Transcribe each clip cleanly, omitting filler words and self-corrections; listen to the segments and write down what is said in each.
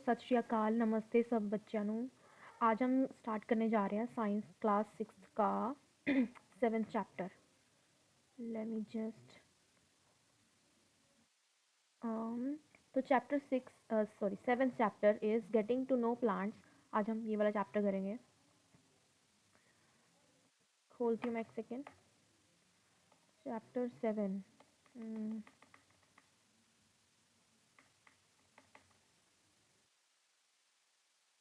सत श्री अकाल, नमस्ते सब बच्चों ਨੂੰ। आज हम स्टार्ट करने जा रहे हैं साइंस क्लास 6 का 7th chapter. Let me just तो chapter 7th chapter is getting to know plants. आज हम ये वाला चैप्टर करेंगे। खोलती हूँ मैं एक सेकेंड। चैप्टर 7।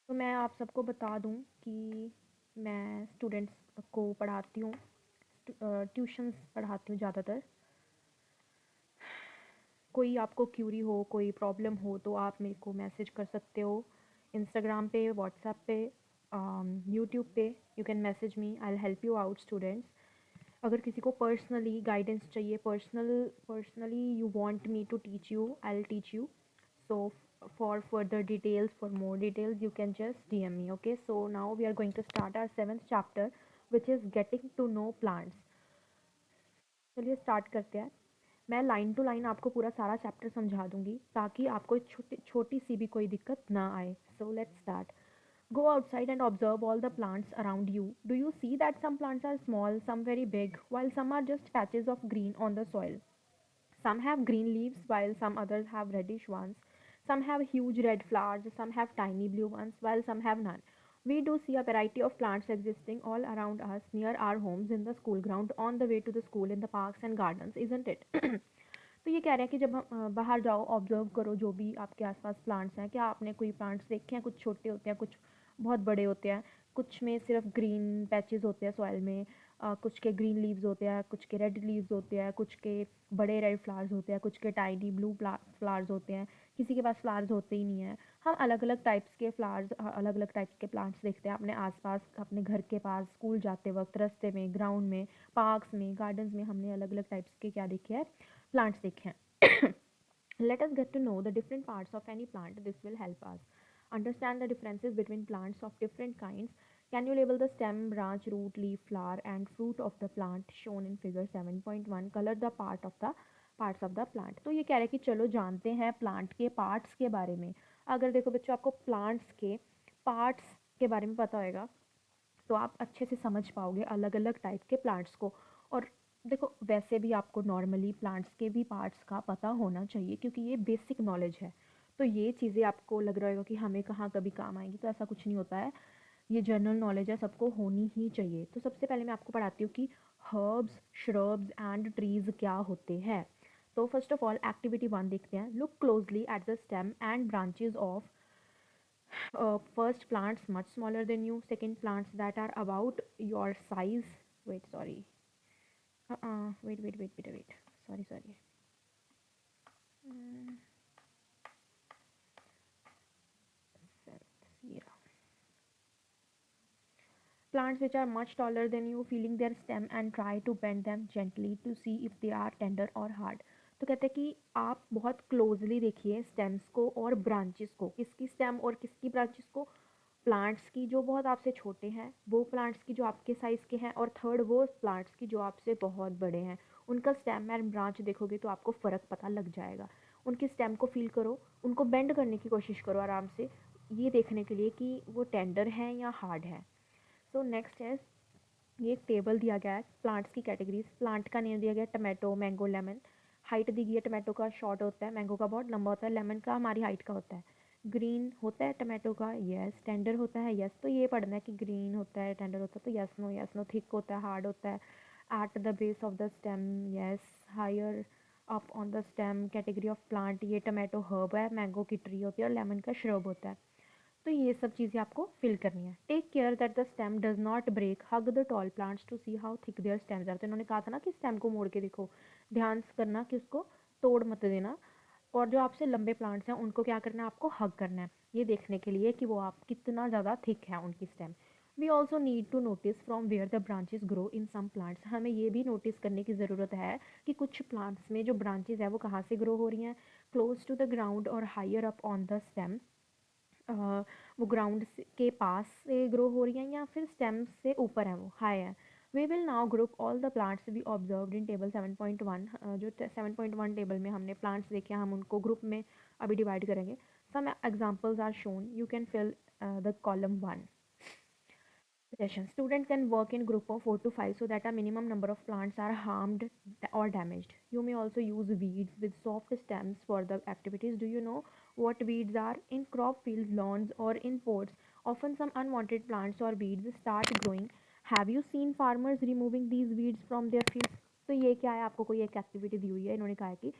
तो मैं आप सबको बता दूं कि मैं स्टूडेंट्स को पढ़ाती हूँ, ट्यूशन्स पढ़ाती हूँ ज़्यादातर। कोई आपको क्यूरी हो, कोई प्रॉब्लम हो तो आप मेरे को मैसेज कर सकते हो इंस्टाग्राम पे, व्हाट्सएप पे, यूट्यूब पे। You can message me, I will help you out students. अगर किसी को पर्सनली गाइडेंस चाहिए, personally you want me to teach you, I will teach you. So for further details, for more details, you can just DM me. Okay, so now we are going to start our 7th chapter, which is getting to know plants. चलिए start करते हैं। मैं line to line आपको पूरा सारा chapter समझा दूंगी ताकि आपको छोटी सी भी कोई दिक्कत ना आए। So let's start. Go outside and observe all the plants around you. Do you see that some plants are small, some very big, while some are just patches of green on the soil? Some have green leaves while some others have reddish ones. Some have huge red flowers, some have tiny blue ones, while some have none. We do see a variety of plants existing all around us, near our homes, in the school ground, on the way to the school, in the parks and gardens, isn't it? तो ये कह रहे हैं कि जब हम बाहर जाओ, ऑब्जर्व करो जो भी आपके आसपास प्लांट्स हैं। क्या आपने कोई प्लांट्स देखे हैं? कुछ छोटे होते हैं, कुछ बहुत बड़े होते हैं, कुछ में सिर्फ ग्रीन पैचेस होते हैं सॉइल में, कुछ के ग्रीन लीव्स होते हैं, कुछ के रेड लीव्स होते हैं, कुछ के बड़े रेड फ्लावर्स होते हैं, कुछ के टाइनी ब्लू फ्लावर्स होते हैं, किसी के पास फ्लावर्स होते ही नहीं है। हम अलग अलग टाइप्स के फ्लावर्स, अलग अलग टाइप्स के प्लांट्स देखते हैं अपने आसपास, अपने घर के पास, स्कूल जाते वक्त, रास्ते में, ग्राउंड में, पार्क्स में, गार्डन्स में। हमने अलग अलग टाइप्स के क्या देखे हैं? प्लांट्स देखे हैं। Let us get to know the different parts of any plant. This will help us understand the differences between plants of different kinds. Can you label the stem, branch, root, leaf, flower, and fruit of the plant shown in figure 7.1? Color the parts of the plant. तो ये कह रहे हैं कि चलो जानते हैं plant के पार्ट्स के बारे में। अगर देखो बच्चों, आपको प्लांट्स के पार्ट्स के बारे में पता होगा तो आप अच्छे से समझ पाओगे अलग अलग टाइप के प्लांट्स को। और देखो, वैसे भी आपको नॉर्मली प्लांट्स के भी पार्ट्स का पता होना चाहिए क्योंकि ये बेसिक नॉलेज है। तो ये चीज़ें आपको लग रहा होगा कि हमें कहाँ कभी काम आएंगी, तो ऐसा कुछ नहीं होता है। ये जनरल नॉलेज है, सबको होनी ही चाहिए। तो सबसे पहले मैं आपको पढ़ाती हूँ कि हर्ब्स, श्रब्स एंड ट्रीज क्या होते हैं। तो फर्स्ट ऑफ ऑल एक्टिविटी 1 देखते हैं। Look closely at the stem and branches of first plants much smaller than you, second plants that are about your size. Wait, sorry. Wait. Sorry. Mm, yeah. Plants which are much taller than you, feeling their stem and try to bend them gently to see if they are tender or hard. तो कहते हैं कि आप बहुत closely देखिए stems को और branches को। किसकी स्टेम और किसकी ब्रांचेस को? प्लांट्स की जो बहुत आपसे छोटे हैं, वो प्लांट्स की जो आपके साइज़ के हैं, और थर्ड वो प्लांट्स की जो आपसे बहुत बड़े हैं। उनका स्टेम एंड ब्रांच देखोगे तो आपको फ़र्क पता लग जाएगा। उनकी स्टेम को फील करो, उनको बेंड करने की कोशिश करो आराम से, ये देखने के लिए कि वो टेंडर हैं या हार्ड है। सो नेक्स्ट है, ये एक टेबल दिया गया है प्लांट्स की कैटेगरीज। प्लांट का नेम दिया गया है टमाटो, मैंगो, लेमन। हाइट दी गई है, टमाटो का शॉर्ट होता है, मैंगो का बहुत लंबा होता है, लेमन का हमारी हाइट का होता है। ग्रीन होता है टमाटो का, यस। टेंडर होता है, यस। तो ये पढ़ना है कि ग्रीन होता है, टेंडर होता है, तो यस नो। थिक होता है, हार्ड होता है। At the base of the stem, yes. Higher up on the stem, category of plant, ये टमाटो हर्ब है, मैंगो की ट्री होती है और लेमन का श्रब होता है। तो ये सब चीज़ें आपको फिल करनी है। Take care that the stem does not break, hug the tall plants to see how thick their stems are. तो इन्होंने कहा था ना कि स्टेम को मोड़ के देखो, ध्यान से करना कि उसको तोड़ मत देना। और जो आपसे लंबे प्लांट्स हैं उनको क्या करना है? आपको हग करना है, ये देखने के लिए कि वो आप कितना ज़्यादा थिक है उनकी stem. We also need to notice from where the branches grow in some plants. हमें ये भी नोटिस करने की ज़रूरत है कि कुछ प्लांट्स में जो ब्रांचेज है वो कहाँ से ग्रो हो रही हैं। क्लोज टू द ग्राउंड और higher up on the stem, वो ग्राउंड के पास से ग्रो हो रही हैं या फिर स्टेम से ऊपर है, वो हाई है। We will now group all the plants we observed in table 7.1। जो 7.1 टेबल में हमने प्लांट्स देखे हैं, हम उनको ग्रुप में अभी डिवाइड करेंगे। Some examples are shown. You can fill the column 1. Suggestions. Students can work in group of 4 to 5 so that a minimum number of plants are harmed or damaged. You may also use weeds with soft stems for the activities. Do you know what weeds are? In crop fields, lawns, or in pots, often some unwanted plants or weeds start growing. Have you seen farmers removing these weeds from their fields? तो ये क्या है, आपको कोई एक activity दी हुई है, इन्होंने कहा है कि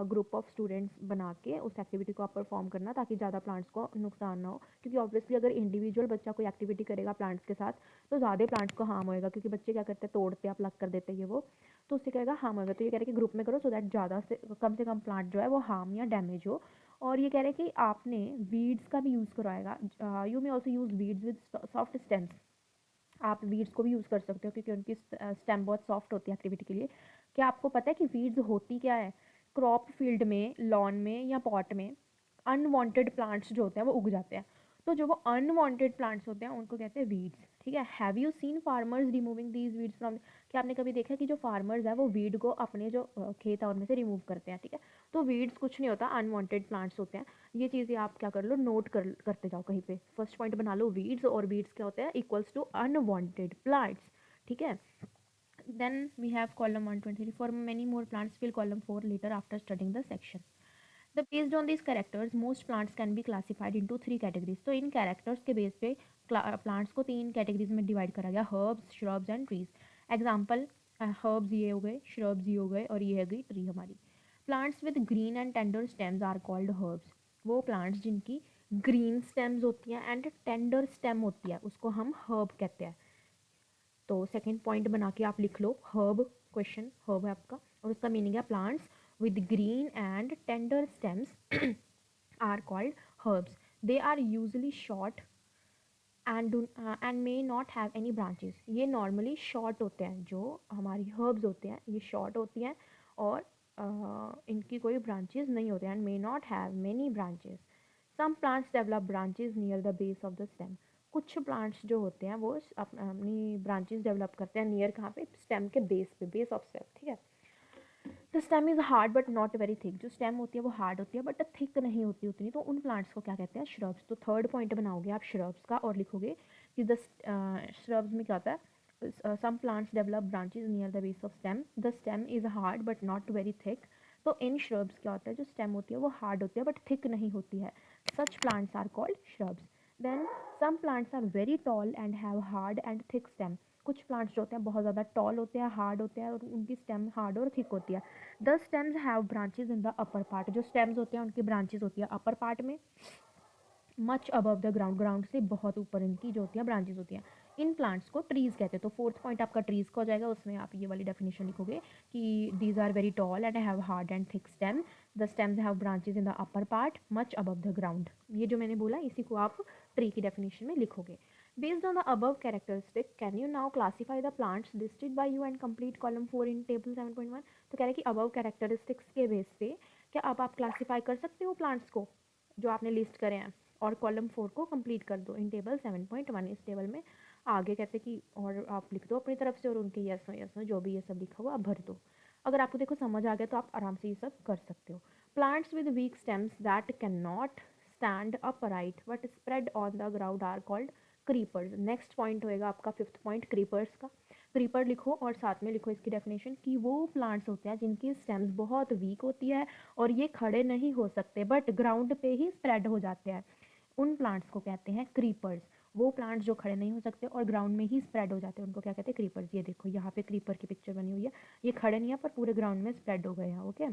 ग्रुप ऑफ स्टूडेंट्स बना के उस एक्टिविटी को आप परफॉर्म करना ताकि ज़्यादा प्लांट्स को नुकसान ना हो, क्योंकि ऑब्वियसली अगर इंडिविजुअल बच्चा कोई एक्टिविटी करेगा प्लांट्स के साथ तो ज़्यादा प्लांट्स को हार्म होएगा, क्योंकि बच्चे क्या करते हैं, तोड़ते हैं, प्लग कर देते हैं ये वो, तो उससे क्या होगा, हार्म होएगा। तो ये कह रहे हैं कि ग्रुप में करो सो दैट ज़्यादा से कम प्लांट जो है वो हार्म या डैमेज हो। और ये कह रहे हैं कि आपने वीड्स का भी यूज़ करवाएगा। You may also use weeds with soft stems. आप वीड्स को भी यूज़ कर सकते हो क्योंकि उनकी स्टेम बहुत सॉफ्ट होती है एक्टिविटी के लिए। क्या आपको पता है कि वीड्स होती क्या है? क्रॉप फील्ड में, लॉन में या पॉट में अनवांटेड प्लांट्स जो होते हैं वो उग जाते हैं। तो जो वो अनवांटेड प्लांट्स होते हैं उनको कहते हैं वीड्स। ठीक है। Have you seen farmers removing these weeds from? क्या आपने कभी देखा कि जो फार्मर्स है वो वीड को अपने जो खेत है उनमें से रिमूव करते हैं? ठीक है। तो वीड्स कुछ नहीं होता, अनवांटेड प्लांट्स होते हैं। ये चीज़ें आप क्या कर लो, नोट करते जाओ कहीं पे। फर्स्ट पॉइंट बना लो वीड्स, और वीड्स क्या होते हैं, इक्वल्स टू अनवांटेड प्लांट्स। ठीक है। Then we have column 123 for many more plants, fill column 4 later after studying the section. The based on this characters most plants can be classified into 3 categories. तो इन characters के base पे plants को 3 categories में divide करा गया, herbs, shrubs and trees. Example, herbs ये हो गए, श्रब्स ये हो गए, और ये है गई ट्री हमारी। Plants with green and tender stems are called herbs. वो प्लांट्स जिनकी ग्रीन स्टेम्स होती हैं एंड टेंडर स्टेम होती है उसको हम हर्ब कहते हैं। तो सेकंड पॉइंट बना के आप लिख लो हर्ब, क्वेश्चन हर्ब है आपका, और उसका मीनिंग है plants with green and tender stems are called herbs. They are usually short and may not have any branches. ये नॉर्मली शॉर्ट होते हैं, जो हमारी हर्ब्स होते हैं ये शॉर्ट होती हैं, और इनकी कोई ब्रांचेस नहीं होते हैं, and may not have many branches. Some plants develop branches near the base of the stem. कुछ प्लांट्स जो होते हैं वो अपनी ब्रांचेस डेवलप करते हैं नियर, कहाँ पे, स्टेम के बेस पे, बेस ऑफ स्टेम। ठीक है। The stem is hard but not very thick. जो स्टेम होती है वो हार्ड होती है बट थिक नहीं होती उतनी, तो उन प्लांट्स को क्या कहते हैं, श्रब्स। तो थर्ड पॉइंट बनाओगे आप श्रब्स का, और लिखोगे कि द श्रब्स में क्या होता है, some plants develop branches near the base of stem, the stem is hard but not very thick. तो इन श्रब्स क्या होता है, जो स्टेम होती है वो हार्ड होती है बट थिक नहीं होती है, such plants are called shrubs. Then some plants are very tall and have hard and thick stem. कुछ प्लांट्स जो होते हैं बहुत ज़्यादा टॉल होते हैं, हार्ड होते हैं, और उनकी स्टेम हार्ड और थिक होती है। The stems have branches in the upper part. जो स्टेम्स होते हैं उनकी ब्रांचेज होती है अपर पार्ट में, much above the ground, ground से बहुत ऊपर इनकी जो होती है ब्रांचेज होती हैं। इन प्लांट्स को ट्रीज कहते हैं। तो फोर्थ पॉइंट आपका ट्रीज का हो जाएगा, उसमें आप ये वाली डेफिनेशन लिखोगे कि these are very tall and have hard and thick stem, the stems have branches in the upper part much above the ground. ये जो मैंने बोला इसी को आप ट्री की डेफिनेशन में लिखोगे। Based on the above characteristic, can you now classify the plants listed by you and complete column 4 in table 7.1? तो कह रहे हैं कि above characteristics के बेस पे क्या अब आप क्लासीफाई कर सकते हो प्लांट्स को जो आपने लिस्ट करे हैं, और कॉलम 4 को कंप्लीट कर दो इन टेबल 7.1। इस टेबल में आगे कहते कि और आप लिख दो अपनी तरफ से, और उनके यस नो जो भी ये सब लिखा हुआ आप भर दो। अगर आपको देखो समझ आ गया तो आप आराम से ये सब कर सकते हो। Plants with weak stems that can not stand upright but spread on the ground are called creepers. Next point होएगा आपका फिफ्थ पॉइंट, क्रीपर्स का। क्रीपर लिखो और साथ में लिखो इसकी डेफिनेशन कि वो प्लांट्स होते हैं जिनकी स्टेम्स बहुत वीक होती है और ये खड़े नहीं हो सकते बट ग्राउंड पे ही स्प्रेड हो जाते हैं, उन प्लांट्स को कहते हैं क्रीपर्स। वो प्लांट्स जो खड़े नहीं हो सकते और ग्राउंड में ही स्प्रेड हो जाते हैं उनको क्या कहते हैं, क्रीपर्स। ये देखो यहाँ पे क्रीपर की पिक्चर बनी हुई है, ये खड़े नहीं है पर पूरे ग्राउंड में स्प्रेड हो गए हैं। ओके,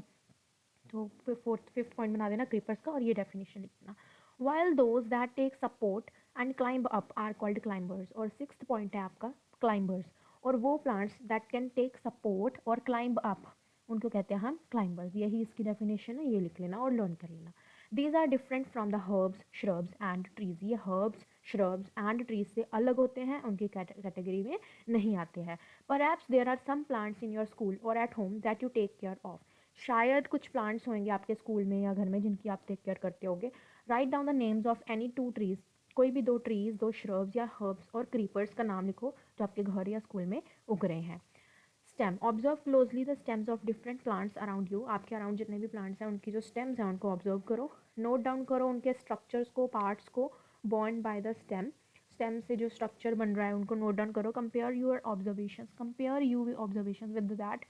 तो फिफ्थ पॉइंट बना देना क्रीपर्स का, और ये डेफिनेशन लिखना। While those that take support and climb up are called climbers. और सिक्स्थ पॉइंट है आपका क्लाइंबर्स। और वो plants that can take support और क्लाइंब अप उनको कहते हैं हम क्लाइंबर्स। यही इसकी डेफिनेशन है, ये लिख लेना और लर्न कर लेना। These are different from the herbs, shrubs and trees. ये हर्ब्स, श्रब्स एंड ट्रीज से अलग होते हैं, उनकी कैटेगरी में नहीं आते हैं। Perhaps there are some plants in your school और at home that you take care of. शायद कुछ प्लांट्स होंगे आपके स्कूल में या घर में जिनकी आप टेक केयर करते होगे। Write down the names of any two trees. कोई भी दो ट्रीज, दो श्रब्स या हर्ब्स और क्रीपर्स का नाम लिखो जो आपके घर या स्कूल में उग रहे हैं। Stem, observe closely the stems of different plants around you. आपके अराउंड जितने भी प्लांट्स हैं उनकी जो स्टेम्स हैं उनको ऑब्जर्व करो, नोट डाउन करो उनके स्ट्रक्चर्स को, पार्ट्स को, bond by the stem. Stem से जो स्ट्रक्चर बन रहा है उनको नोट डाउन करो। Compare your observations, compare you observations with that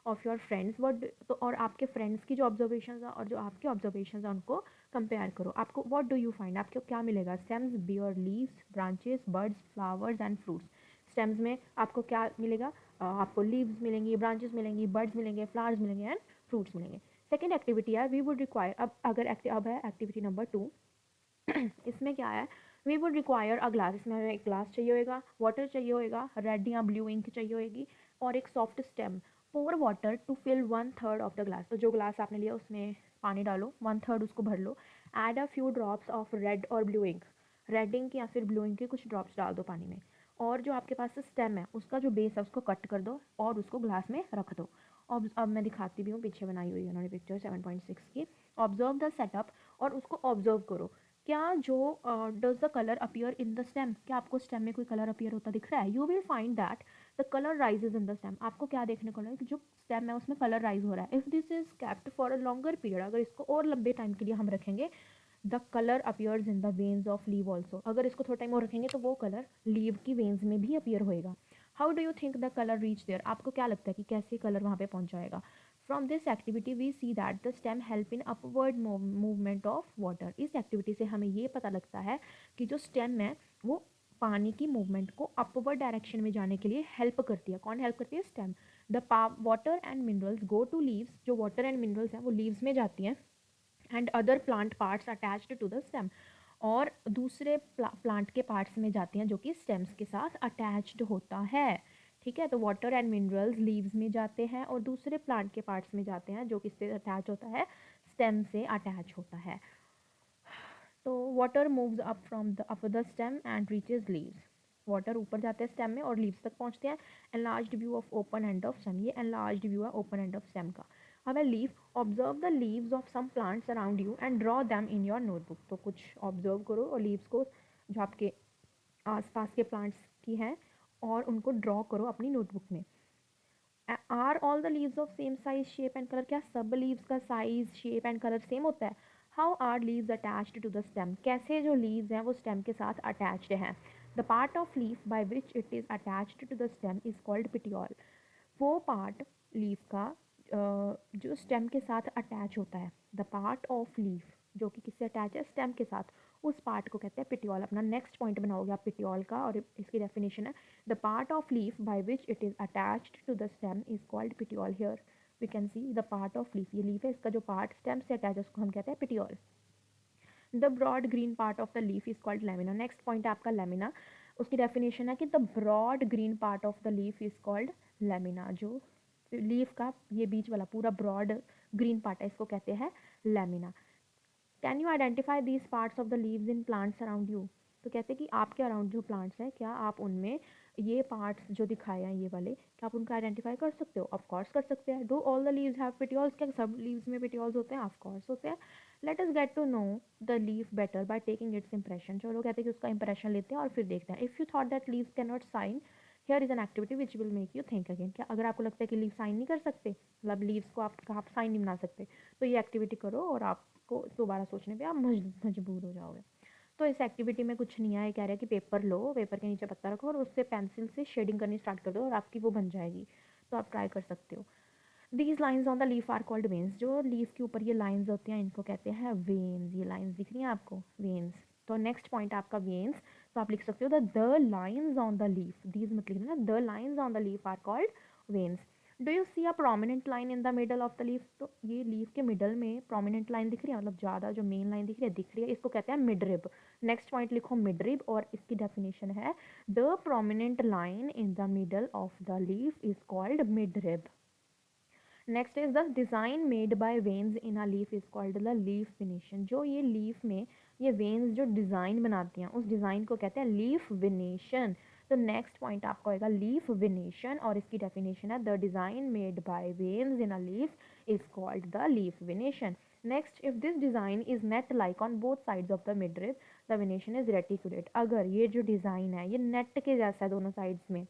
of your friends. What तो और आपके फ्रेंड्स की जो ऑब्जर्वेशंस हैं और जो आपके ऑब्जर्वेशंस हैं उनको कंपेयर करो। आपको व्हाट डू यू फाइंड, आपको क्या मिलेगा? Stems bear leaves branches birds flowers and fruits. Stems में आपको क्या मिलेगा? आपको लीव्स मिलेंगी, ब्रांचेस मिलेंगी, बर्ड्स मिलेंगे, फ्लावर्स मिलेंगे एंड फ्रूट्स मिलेंगे। सेकेंड एक्टिविटी है वी वुड रिक्वायर, अब है एक्टिविटी नंबर 2। इसमें क्या है? We would require a glass, इसमें हमें एक ग्लास चाहिए होगा, वाटर चाहिए होगा, रेड या ब्लू इंक चाहिए होगी और एक soft stem. Pour water to fill 1/3 of the glass, तो जो ग्लास आपने लिया उसमें पानी डालो, 1/3 उसको भर लो। Add a few drops of red और ब्लू इंक, रेड इंक या फिर ब्लू इंक के कुछ ड्रॉप्स डाल दो पानी में। और जो आपके पास स्टेम है उसका जो बेस है उसको कट कर दो और उसको ग्लास में रख दो। अब मैं दिखाती भी हूँ, पीछे बनाई हुई है उन्होंने पिक्चर 7.6 की। ऑब्जर्व द सेटअप, और उसको ऑब्जर्व करो। क्या जो does the colour appear in the stem, क्या आपको स्टेम में कोई कलर अपीयर होता दिख रहा है? You will find that the colour rises in the stem. आपको क्या देखने को मिलेगा कि जो स्टेम है उसमें कलर राइज हो रहा है। If this is kept for a longer period, अगर इसको और लंबे टाइम के लिए हम रखेंगे, the colour appears in the veins of leave also, अगर इसको थोड़ा टाइम और रखेंगे तो वो कलर लीव की वेन्स में भी अपीयर होएगा। How do you think the colour reach there, आपको क्या लगता है कि कैसे कलर वहाँ पे पहुँच जाएगा? From this activity we see that the stem help in upward movement of water. इस एक्टिविटी से हमें ये पता लगता है कि जो स्टेम है वो पानी की मूवमेंट को अपवर्ड डायरेक्शन में जाने के लिए हेल्प करती है। कौन हेल्प करती है? Stem. The water and minerals go to leaves, जो वाटर एंड मिनरल्स हैं वो लीव्स में जाती हैं, and other plant parts attached to the stem, और दूसरे प्लांट के पार्ट्स में जाती हैं जो कि स्टेम्स के साथ अटैच्ड होता है। ठीक है, तो वाटर एंड मिनरल्स लीव्स में जाते हैं और दूसरे प्लांट के पार्ट्स में जाते हैं जो किससे अटैच होता है? स्टेम से अटैच होता है। तो water moves up from the up the stem and reaches leaves, water ऊपर जाते हैं स्टेम में और लीव्स तक पहुंचते हैं। Enlarged view of open end of stem, ये एनलार्ज्ड व्यू है ओपन एंड ऑफ स्टेम का। अब है leaf, observe the leaves of some plants around you and draw them in your notebook. तो कुछ ऑब्जर्व करो और लीव्स को जो आपके आसपास के प्लांट्स की हैं और उनको ड्रॉ करो अपनी नोटबुक में। Are all the leaves of same size shape and colour, क्या सब लीव्स का size shape and colour same होता है? How are leaves attached to the stem, कैसे जो लीव्स हैं वो स्टेम के साथ अटैच्ड हैं? The part of leaf by which it is attached to the stem is called petiole. वो पार्ट लीफ का जो स्टेम के साथ अटैच होता है, द पार्ट ऑफ लीफ जो कि किससे अटैच है? स्टेम के साथ, उस पार्ट को कहते हैं पिटियोल। अपना नेक्स्ट पॉइंट बनाओगे आप पिटियोल का, और इसकी डेफिनेशन है the part of leaf by which it is attached to the stem is called petiole. Here we can see the part of leaf, ये लीफ है, इसका जो पार्ट स्टेम से अटैच है उसको हम कहते हैं petiole. The broad green part of the leaf is called lamina. Next point है आपका लेमिना, उसकी डेफिनेशन है कि the broad green part of the leaf is called lamina. जो लीफ का ये बीच वाला पूरा ब्रॉड ग्रीन पार्ट है इसको कहते हैं lamina. Can you identify these parts of the leaves in plants around you. तो कहते हैं कि आपके अराउंड जो प्लांट्स हैं क्या आप उनमें ये पार्ट्स जो दिखाए हैं ये वाले, क्या आप उनको आइडेंटिफाई कर सकते हो? ऑफ कोर्स कर सकते हैं। Do all the leaves have petioles, क्या सब लीव्स में पेटियोल्स होते हैं? ऑफ कोर्स होते हैं। Let us get to know the leaf better by taking its impression. चलो कहते हैं कि उसका इंप्रेशन लेते हैं और फिर देखते हैं। If you thought that leaves can not sign, here is an activity which will make you think again. क्या अगर आपको लगता है कि लीव साइन नहीं कर सकते, मतलब लीव्स को आप साइन नहीं बना सकते, तो ये एक्टिविटी करो और आपको दोबारा सोचने पे आप मजबूर हो जाओगे। तो इस एक्टिविटी में कुछ नहीं है, कह रहा है कि पेपर लो, पेपर के नीचे पत्ता रखो और उससे पेंसिल से शेडिंग करनी स्टार्ट कर दो और आपकी वो बन जाएगी। तो आप ट्राई कर सकते हो। These lines on the leaf are called veins, जो लीफ के ऊपर ये लाइन्स होती हैं इनको कहते हैं वेन्स। ये लाइन्स दिख रही हैं आपको, वेन्स। तो नेक्स्ट पॉइंट आपका वेन्स, तो आप लिख सकते हो the lines on the leaf, these मत लिखना, the lines on the leaf are called veins. Do you see a prominent line in the middle of the leaf, तो ये लीफ के मिडल में प्रोमिनेंट लाइन दिख रही है, मतलब ज़्यादा जो मेन लाइन दिख रही है इसको कहते हैं मिडरिब। नेक्स्ट पॉइंट लिखो मिडरिब, और इसकी डेफिनेशन है the prominent line in the middle of the leaf is called midrib. Next is the design made by veins in a leaf is called the leaf venation. जो ये leaf में ये veins जो design बनाती हैं उस design को कहते हैं लीफ वेनेशन। तो नेक्स्ट पॉइंट आपका होगा लीफ वेनेशन, और इसकी डेफिनेशन है the design made by veins in a leaf is called the leaf venation. Next, if this design is net like on both sides of the midrib the venation is reticulate. अगर ये जो design है ये net के जैसा है दोनों sides में,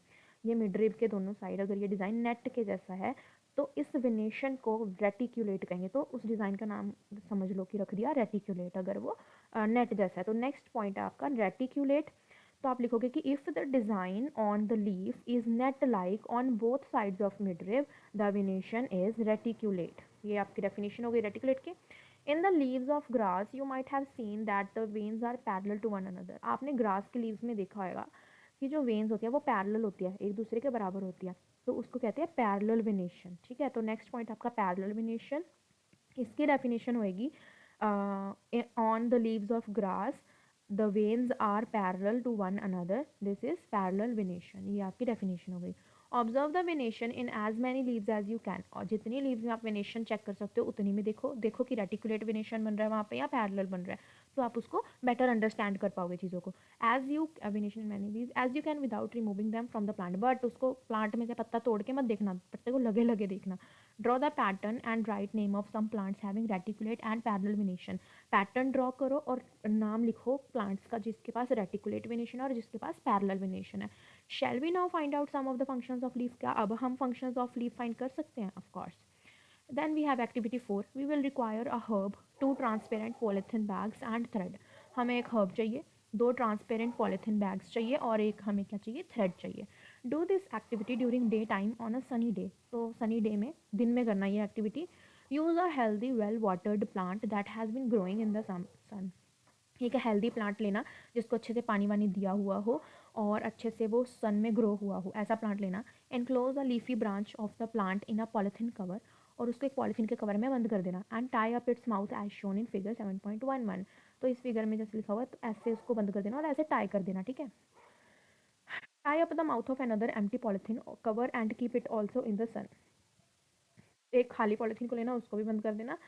ये मिडरिब के दोनों साइड अगर ये डिज़ाइन नेट के जैसा है तो इस वेनेशन को रेटिकुलेट कहेंगे। तो उस डिज़ाइन का नाम समझ लो कि रख दिया रेटिकुलेट, अगर वो नेट जैसा है। तो नेक्स्ट पॉइंट है आपका रेटिकुलेट। तो आप लिखोगे कि if the design on the leaf is net like on both sides of midrib the venation is reticulate. ये आपकी डेफिनेशन हो गई रेटिकुलेट की। In the leaves of grass you might have seen that the veins are parallel to one another. आपने grass के leaves में देखा होगा कि जो वेन्स होती है वो पैरेलल होती है, एक दूसरे के बराबर होती है, तो उसको कहते हैं पैरेलल वेनेशन। ठीक है, तो नेक्स्ट पॉइंट आपका पैरेलल वेनेशन। इसकी डेफिनेशन होएगी on the leaves of grass the veins are parallel to one another, this is parallel venation. ये आपकी डेफिनेशन हो गई। Observe the venation in as many leaves as you can. और जितनी leaves में आप वेनेशन चेक कर सकते हो उतनी में देखो, देखो कि रेटिकुलेट वेनेशन बन रहा है वहाँ पे या पैरेलल बन रहा है, तो आप उसको बेटर अंडरस्टैंड कर पाओगे चीज़ों को। As you venation in many leaves as you can without removing them from the plant. But उसको प्लांट में से पत्ता तोड़ के मत देखना, पत्ते को लगे लगे देखना। Draw the pattern and write name of some plants having reticulate and parallel venation. Pattern draw करो और नाम लिखो प्लांट्स का जिसके पास रेटिकुलेट वेनेशन है और जिसके पास पैरेलल वेनेशन है। Shall we now find out some of the functions of leaf. क्या अब हम फंक्शंस ऑफ लीफ फाइंड कर सकते हैं? Of course. Then we have activity 4. We will require a herb, 2 transparent polythene bags and thread. हमें एक herb चाहिए, 2 transparent polythene bags चाहिए और एक हमें क्या चाहिए? thread चाहिए. Do this activity during daytime on a sunny day. तो sunny day में दिन में करना ये activity. Use a healthy well watered plant that has been growing in the sun. एक हेल्दी प्लांट लेना जिसको अच्छे से पानी वानी दिया हुआ हो और अच्छे से वो सन में ग्रो हुआ हो, ऐसा प्लांट लेना। Enclose a leafy branch of the plant in a polythene cover. और उसको एक पॉलिथीन के कवर में बंद कर देना। And tie up its mouth as shown in figure 7.11। तो इस फिगर में जैसे लिखा हुआ है तो ऐसे उसको बंद कर देना और ऐसे टाई कर देना। ठीक है, tie up the mouth of another empty polythene cover and keep it also in the sun. एक खाली पॉलिथीन को लेना, उसको भी बंद कर देना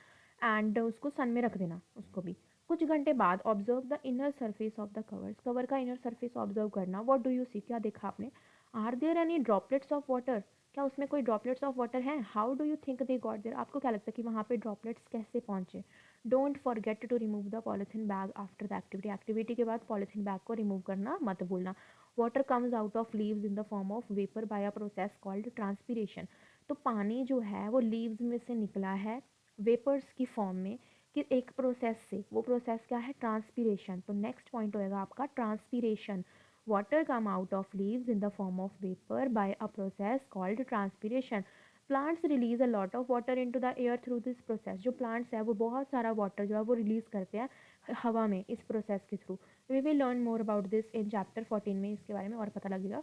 एंड उसको सन में रख देना उसको भी। कुछ घंटे बाद observe the inner surface of the covers. Cover का इनर सरफेस ऑब्जर्व करना। What do you see? क्या देखा आपने? Are there any droplets of water? क्या उसमें कोई ड्रॉपलेट्स ऑफ वाटर हैं? How do you think they got there? आपको क्या लगता है कि वहाँ पे ड्रॉपलेट्स कैसे पहुँचे? Don't forget to remove the polythene bag after the activity. Activity के बाद पॉलिथीन बैग को रिमूव करना मत भूलना। Water comes out of leaves in the form of vapour by a process called transpiration. तो पानी जो है वो लीव्स में से निकला है वेपर्स की फॉर्म में कि एक प्रोसेस से। वो प्रोसेस क्या है? ट्रांसपीरेशन। तो नेक्स्ट पॉइंट होएगा आपका transpiration. Water come out of leaves in the form of vapour by a process called transpiration. Plants release a lot of water into the air through this process. जो plants है वो बहुत सारा water जो है वो रिलीज करते हैं हवा में इस प्रोसेस के through. We will learn more about this in chapter 14 में, इसके बारे में और पता लगेगा।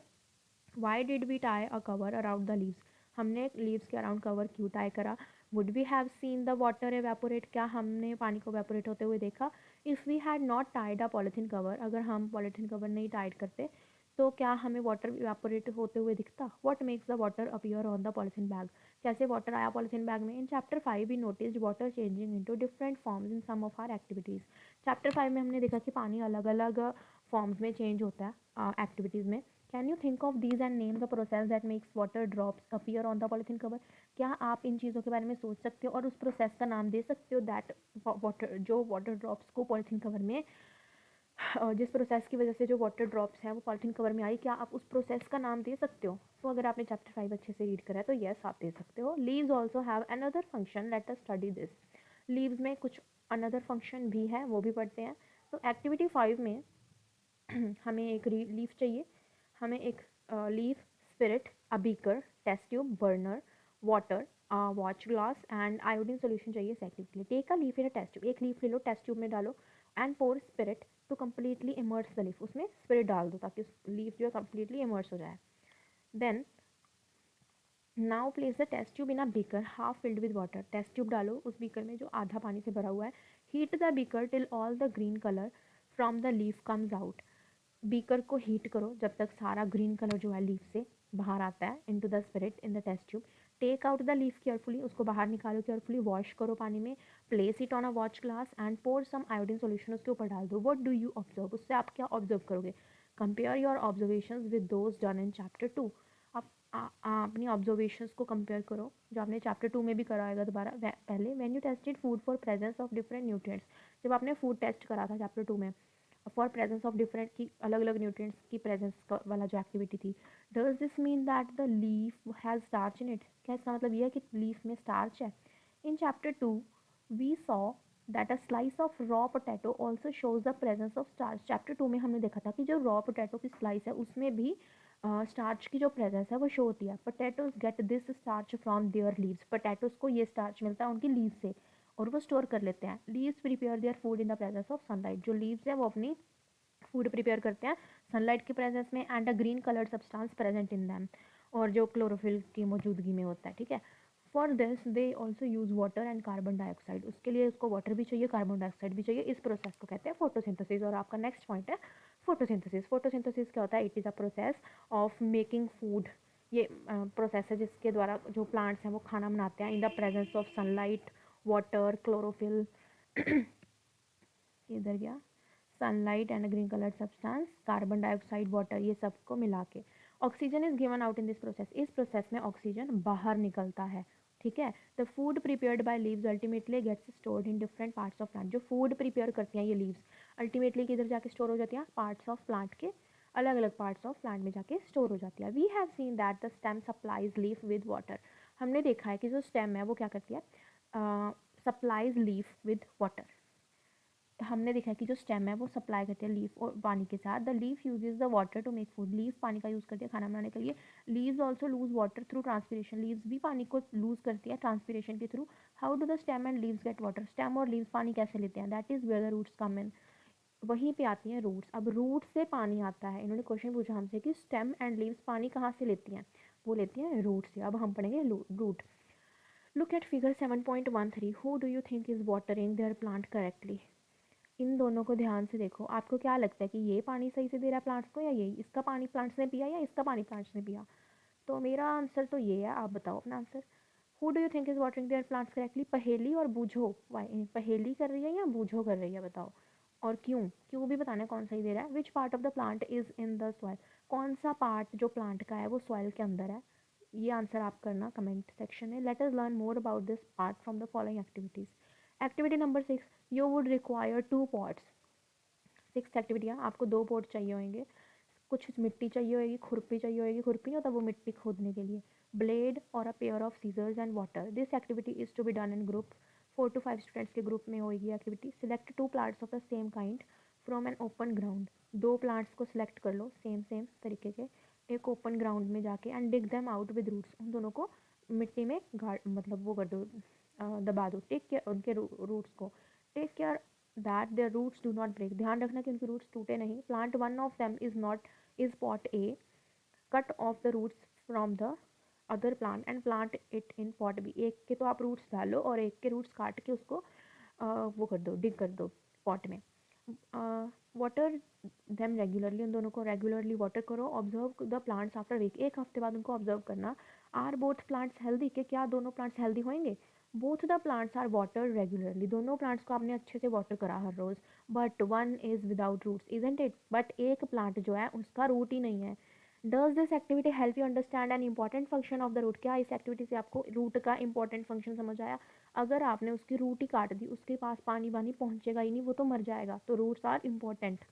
Why did we tie a cover around the leaves? हमने लीव्स के अराउंड कवर क्यों टाई करा? Would we have seen the water evaporate? क्या हमने पानी को एवेपोरेट होते हुए देखा? If we had not tied a polythene cover, अगर हम पॉलिथीन कवर नहीं टाइड करते तो क्या हमें वाटर इवेपोरेट होते हुए दिखता? What makes the water appear on the polythene bag? कैसे वाटर आया पॉलिथीन बैग में? In chapter 5 we noticed water changing into different forms in some of our activities. Chapter 5 में हमने देखा कि पानी अलग अलग फॉर्म्स में चेंज होता है एक्टिविटीज़ में। Can you think of these and name the process that makes water drops appear on the polythene cover? क्या आप इन चीज़ों के बारे में सोच सकते हो और उस प्रोसेस का नाम दे सकते हो दैट वाटर, जो वाटर ड्रॉप्स को पॉलिथीन कवर में जिस प्रोसेस की वजह से जो वाटर ड्रॉप्स हैं वो पॉलिथीन कवर में आई, क्या आप उस प्रोसेस का नाम दे सकते हो? तो अगर आपने चैप्टर 5 अच्छे से रीड करा है तो येस आप दे सकते हो। Leaves also have another function, late us study this. Leaves में कुछ अनदर फंक्शन भी है, वो भी पढ़ते हैं। तो एक्टिविटी 5 में हमें एक लीफ चाहिए। हमें एक leaf, spirit, a beaker, test tube, burner, water, watch glass and iodine solution चाहिए इस एक्टिविटी के लिए। Take a leaf in a test tube. एक लीफ ले लो, टेस्ट ट्यूब में डालो and pour spirit to completely immerse the leaf. उसमें स्पिरिट डाल दो ताकि उस लीफ जो है कम्प्लीटली इमर्स हो जाए। Then now place the test tube in a beaker half filled with water. Test tube डालो उस बीकर में जो आधा पानी से भरा हुआ है। Heat the beaker till all the green colour from the leaf comes out. Beaker को हीट करो जब तक सारा ग्रीन कलर जो है लीफ से बाहर आता है into the spirit in the test tube. Take out the leaf carefully, उसको बाहर निकालो केयरफुली, वॉश करो पानी में। Place it on a watch glass and pour some iodine solution उसके ऊपर डाल दो। What do you observe? उससे आप क्या ऑब्जर्व करोगे? Compare your observations with those done in chapter 2। आप अपनी ऑब्जर्वेशंस को कंपेयर करो जो आपने चैप्टर 2 में भी कराएगा दोबारा। पहले when you tested food for presence of different nutrients, जब आपने फूड टेस्ट करा था चैप्टर 2 में, फॉर प्रेजेंस ऑफ डिफरेंट की अलग अलग न्यूट्रिएंट्स की प्रेजेंस वाला जो एक्टिविटी थी. Does this mean that the leaf has starch in it? क्या इसका मतलब ये है कि लीफ में स्टार्च है? In chapter 2 we saw that a slice of raw potato also shows the presence of starch. Chapter 2 में हमने देखा था कि जो रॉ पोटैटो की स्लाइस है उसमें भी स्टार्च की जो प्रेजेंस है वो शो होती है. Potatoes get this starch from there leaves. Potatoes को ये स्टार्च मिलता है उनकी लीव से और वो स्टोर कर लेते हैं. Leaves prepare their food in the presence of sunlight. जो लीव्स है वो अपनी फूड प्रिपेयर करते हैं सनलाइट की प्रेजेंस में. And a green coloured substance present in them, और जो क्लोरोफिल की मौजूदगी में होता है. ठीक है. For this they also use water and carbon dioxide. उसके लिए उसको वाटर भी चाहिए, कार्बन डाइऑक्साइड भी चाहिए. इस प्रोसेस को कहते हैं फोटोसिंथेसिस. और आपका नेक्स्ट पॉइंट है फोटोसिंथेसिस. फोटोसिंथेसिस क्या होता है? It is a process of making food. ये प्रोसेस है जिसके द्वारा जो प्लांट्स हैं वो खाना बनाते हैं in the presence of sunlight, water, chlorophyll इधर गया, sunlight and green colour substance, carbon dioxide, water, ये सबको मिला के. Oxygen is given out in this process. इस प्रोसेस में ऑक्सीजन बाहर निकलता है. ठीक है. The food prepared by leaves ultimately gets stored in different parts of plant. जो फूड प्रिपेयर करती हैं ये लीव्स अल्टीमेटली किधर जाके स्टोर हो जाती हैं? पार्ट्स ऑफ प्लांट के, अलग अलग पार्ट्स ऑफ प्लांट में जाके स्टोर हो जाती है. We have seen that the stem supplies leaf with water. हमने देखा है कि जो स्टेम है वो क्या करती है? Supplies leaf with water. हमने देखा है कि जो स्टेम है वो सप्लाई करती है लीफ और पानी के साथ. The leaf uses the water to make food. Leaf पानी का यूज़ करती है खाना बनाने के लिए. Leaves also lose water through transpiration. Leaves भी पानी को लूज करती है ट्रांसपीरेशन के through. How do the stem and leaves get water? Stem और लीव्स पानी कैसे लेते हैं? That is where the roots come in. वहीं पे आती हैं रूट्स. अब रूट से पानी आता है. इन्होंने क्वेश्चन पूछा हमसे कि स्टेम एंड लीव्स पानी कहाँ से लेती हैं? वो लेती हैं रूट से. अब हम पढ़ेंगे root. Look at figure 7.13. Who do you think is watering their plant correctly? इन दोनों को ध्यान से देखो. आपको क्या लगता है कि ये पानी सही से दे रहा है प्लांट्स को, या ये इसका पानी प्लांट्स ने पिया, या इसका पानी प्लांट्स ने पिया? तो मेरा आंसर तो ये है. आप बताओ अपना answer. Who do you think is watering their plants correctly? पहेली और बूझो. वाई पहेली कर रही है या बूझो कर रही है? बताओ. और क्यों क्यों भी बताना है कौन सही दे रहा है. Which part of the plant is in the soil? कौन सा पार्ट जो प्लांट का है वो सॉइल के अंदर है? ये आंसर आप करना कमेंट सेक्शन में. Let us learn more about this part from the following activities. Activity number 6. You would require 2 pots. 6 एक्टिविटियाँ. आपको 2 पोट चाहिए होंगे. कुछ मिट्टी चाहिए होगी, खुरपी चाहिए होगी. खुरपी नहीं होता वो मिट्टी खोदने के लिए. ब्लेड और a pair of scissors and water. This activity is to be done in group. 4 to 5 students के ग्रुप में होगी activity. Select 2 plants of the same kind from an open ground. 2 plants को सिलेक्ट कर लो same same तरीके के एक open ground में जाके. And dig them out with roots. उन दोनों को मिट्टी में गाड़ मतलब वो कर दो, दबा दो. टेक केयर उनके रूट्स को. Take care that their roots do not break. ध्यान रखना कि उनके रूट्स टूटे नहीं. Plant one of them is not is pot A. Cut off the roots from the other plant and plant it in pot B. एक के तो आप रूट्स डालो और एक के रूट्स काट के उसको वो कर दो, डिग कर दो पॉट में. Water them regularly. उन दोनों को रेगुलरली वाटर करो. Observe the plants after week. एक हफ्ते बाद उनको ऑब्जर्व करना. Are both plants healthy? कि क्या दोनों प्लांट्स हेल्दी होंगे? Both the plants are water regularly. दोनों प्लांट्स को आपने अच्छे से वाटर करा हर रोज़. But one is without roots isn't it? But एक प्लांट जो है उसका रूट ही नहीं है. Does this activity help you understand an important function of the root? क्या इस एक्टिविटी से आपको रूट का इंपॉर्टेंट फंक्शन समझ आया? अगर आपने उसकी रूट ही काट दी उसके पास पानी वानी पहुंचेगा ही नहीं, वो तो मर जाएगा. तो roots are important.